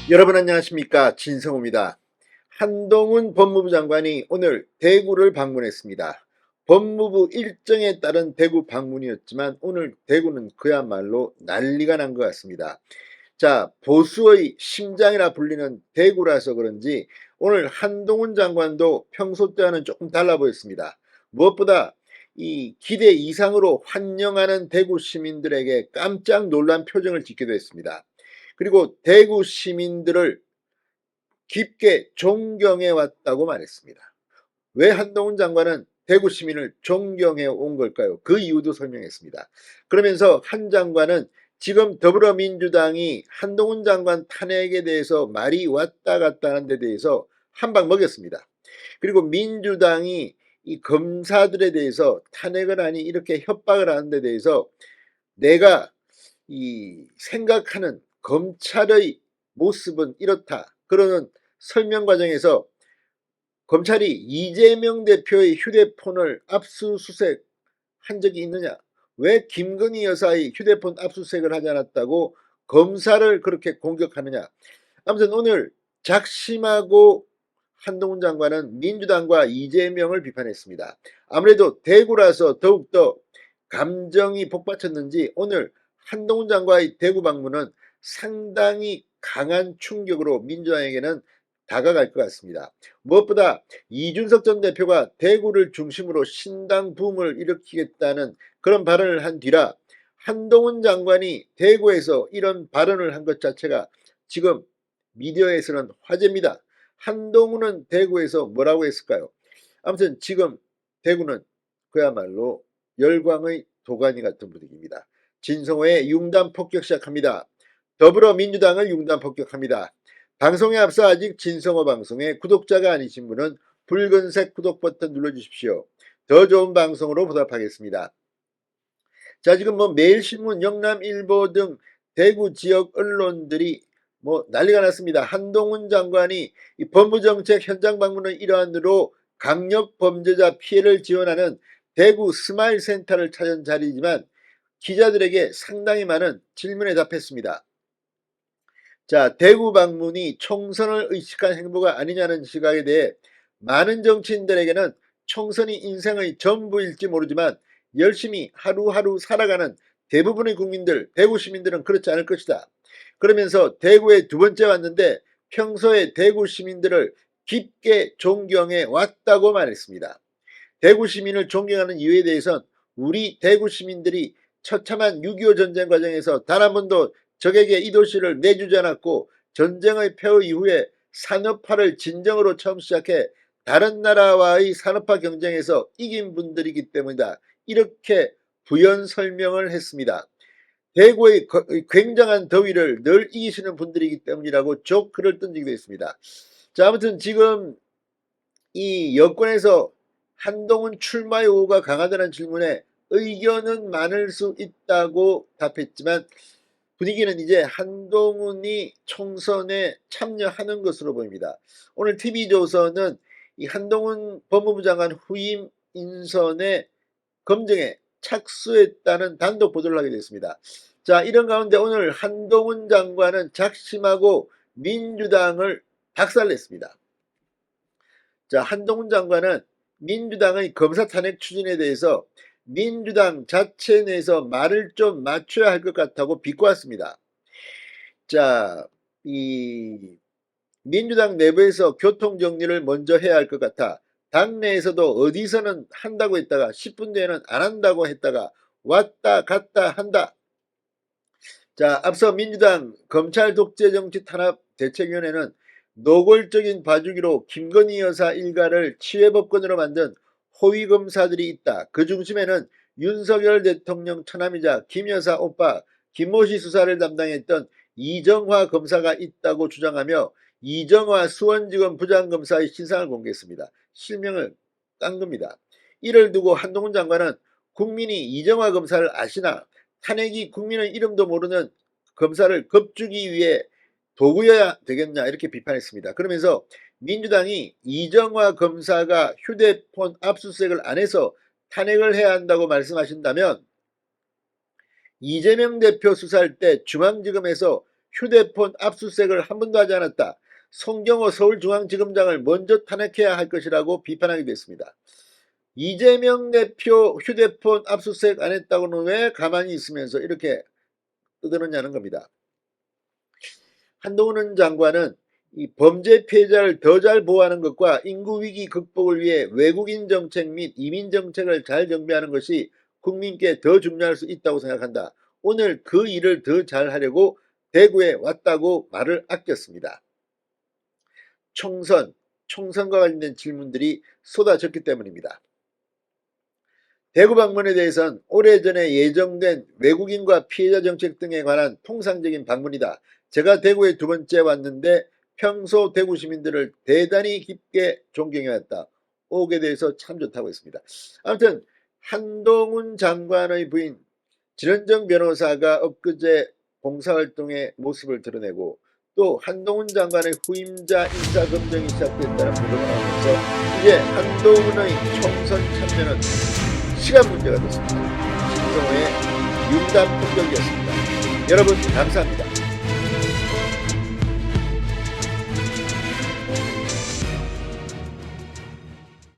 여러분 안녕하십니까, 진성호입니다. 한동훈 법무부 장관이 오늘 대구를 방문했습니다. 법무부 일정에 따른 대구 방문이었지만 오늘 대구는 그야말로 난리가 난 것 같습니다. 자, 보수의 심장이라 불리는 대구라서 그런지 오늘 한동훈 장관도 평소 때와는 조금 달라 보였습니다. 무엇보다 이 기대 이상으로 환영하는 대구 시민들에게 깜짝 놀란 표정을 짓기도 했습니다. 그리고 대구 시민들을 깊게 존경해 왔다고 말했습니다. 왜 한동훈 장관은 대구 시민을 존경해 온 걸까요? 그 이유도 설명했습니다. 그러면서 한 장관은 지금 더불어민주당이 한동훈 장관 탄핵에 대해서 말이 왔다 갔다 하는 데 대해서 한 방 먹였습니다. 그리고 민주당이 이 검사들에 대해서 탄핵을 하니 이렇게 협박을 하는 데 대해서 내가 이 생각하는 검찰의 모습은 이렇다, 그러는 설명 과정에서 검찰이 이재명 대표의 휴대폰을 압수수색 한 적이 있느냐, 왜 김건희 여사의 휴대폰 압수수색을 하지 않았다고 검사를 그렇게 공격하느냐. 아무튼 오늘 작심하고 한동훈 장관은 민주당과 이재명을 비판했습니다. 아무래도 대구라서 더욱더 감정이 복받쳤는지 오늘 한동훈 장관의 대구 방문은 상당히 강한 충격으로 민주당에게는 다가갈 것 같습니다. 무엇보다 이준석 전 대표가 대구를 중심으로 신당 붐을 일으키겠다는 그런 발언을 한 뒤라 한동훈 장관이 대구에서 이런 발언을 한 것 자체가 지금 미디어에서는 화제입니다. 한동훈은 대구에서 뭐라고 했을까요? 아무튼 지금 대구는 그야말로 열광의 도가니 같은 분위기입니다. 진성호의 융단 폭격 시작합니다. 더불어민주당을 융단 폭격합니다. 방송에 앞서 아직 진성호 방송의 구독자가 아니신 분은 붉은색 구독 버튼 눌러주십시오. 더 좋은 방송으로 보답하겠습니다. 자, 지금 매일신문, 영남일보 등 대구 지역 언론들이 난리가 났습니다. 한동훈 장관이 이 법무정책 현장 방문의 일환으로 강력 범죄자 피해를 지원하는 대구 스마일 센터를 찾은 자리지만 기자들에게 상당히 많은 질문에 답했습니다. 자, 대구 방문이 총선을 의식한 행보가 아니냐는 시각에 대해 많은 정치인들에게는 총선이 인생의 전부일지 모르지만 열심히 하루하루 살아가는 대부분의 국민들, 대구 시민들은 그렇지 않을 것이다. 그러면서 대구에 두 번째 왔는데 평소에 대구 시민들을 깊게 존경해 왔다고 말했습니다. 대구 시민을 존경하는 이유에 대해선 우리 대구 시민들이 처참한 6.25 전쟁 과정에서 단 한 번도 적에게 이 도시를 내주지 않았고 전쟁의 폐허 이후에 산업화를 진정으로 처음 시작해 다른 나라와의 산업화 경쟁에서 이긴 분들이기 때문이다. 이렇게 부연 설명을 했습니다. 대구의 굉장한 더위를 늘 이기시는 분들이기 때문이라고 조크를 던지기도 했습니다. 자, 아무튼 지금 이 여권에서 한동훈 출마 요구가 강하다는 질문에 의견은 많을 수 있다고 답했지만 분위기는 이제 한동훈이 총선에 참여하는 것으로 보입니다. 오늘 TV조선은 이 한동훈 법무부 장관 후임 인선의 검증에 착수했다는 단독 보도를 하게 됐습니다. 자, 이런 가운데 오늘 한동훈 장관은 작심하고 민주당을 박살냈습니다. 자, 한동훈 장관은 민주당의 검사 탄핵 추진에 대해서 민주당 자체 내에서 말을 좀 맞춰야 할 것 같다고 비꼬았습니다. 자, 이 민주당 내부에서 교통 정리를 먼저 해야 할 것 같아 당내에서도 어디서는 한다고 했다가 10분 뒤에는 안 한다고 했다가 왔다 갔다 한다. 자, 앞서 민주당 검찰 독재 정치 탄압 대책위원회는 노골적인 봐주기로 김건희 여사 일가를 치외법권으로 만든 호위 검사들이 있다. 그 중심에는 윤석열 대통령 처남이자 김 여사 오빠 김모씨 수사를 담당했던 이정화 검사가 있다고 주장하며 이정화 수원지검 부장검사의 신상을 공개했습니다. 실명을 깐 겁니다. 이를 두고 한동훈 장관은 국민이 이정화 검사를 아시나, 탄핵이 국민의 이름도 모르는 검사를 겁주기 위해 도구여야 되겠냐, 이렇게 비판했습니다. 그러면서 민주당이 이정화 검사가 휴대폰 압수수색을 안 해서 탄핵을 해야 한다고 말씀하신다면 이재명 대표 수사할 때 중앙지검에서 휴대폰 압수수색을 한 번도 하지 않았다. 송경호 서울중앙지검장을 먼저 탄핵해야 할 것이라고 비판하기도 했습니다. 이재명 대표 휴대폰 압수수색 안 했다고는 왜 가만히 있으면서 이렇게 떠드느냐는 겁니다. 한동훈 장관은 이 범죄 피해자를 더 잘 보호하는 것과 인구위기 극복을 위해 외국인 정책 및 이민 정책을 잘 정비하는 것이 국민께 더 중요할 수 있다고 생각한다. 오늘 그 일을 더 잘하려고 대구에 왔다고 말을 아꼈습니다. 총선과 관련된 질문들이 쏟아졌기 때문입니다. 대구 방문에 대해서는 오래전에 예정된 외국인과 피해자 정책 등에 관한 통상적인 방문이다. 제가 대구에 두 번째 왔는데 평소 대구 시민들을 대단히 깊게 존경해왔다. 오게 돼서 참 좋다고 했습니다. 아무튼 한동훈 장관의 부인 진원정 변호사가 엊그제 봉사활동의 모습을 드러내고 또 한동훈 장관의 후임자 인사검증이 시작됐다는 보도가 나오면서 이제 한동훈의 총선 참여는 시간 문제가 됐습니다. 신성호의 융단 폭격이었습니다. 여러분 감사합니다.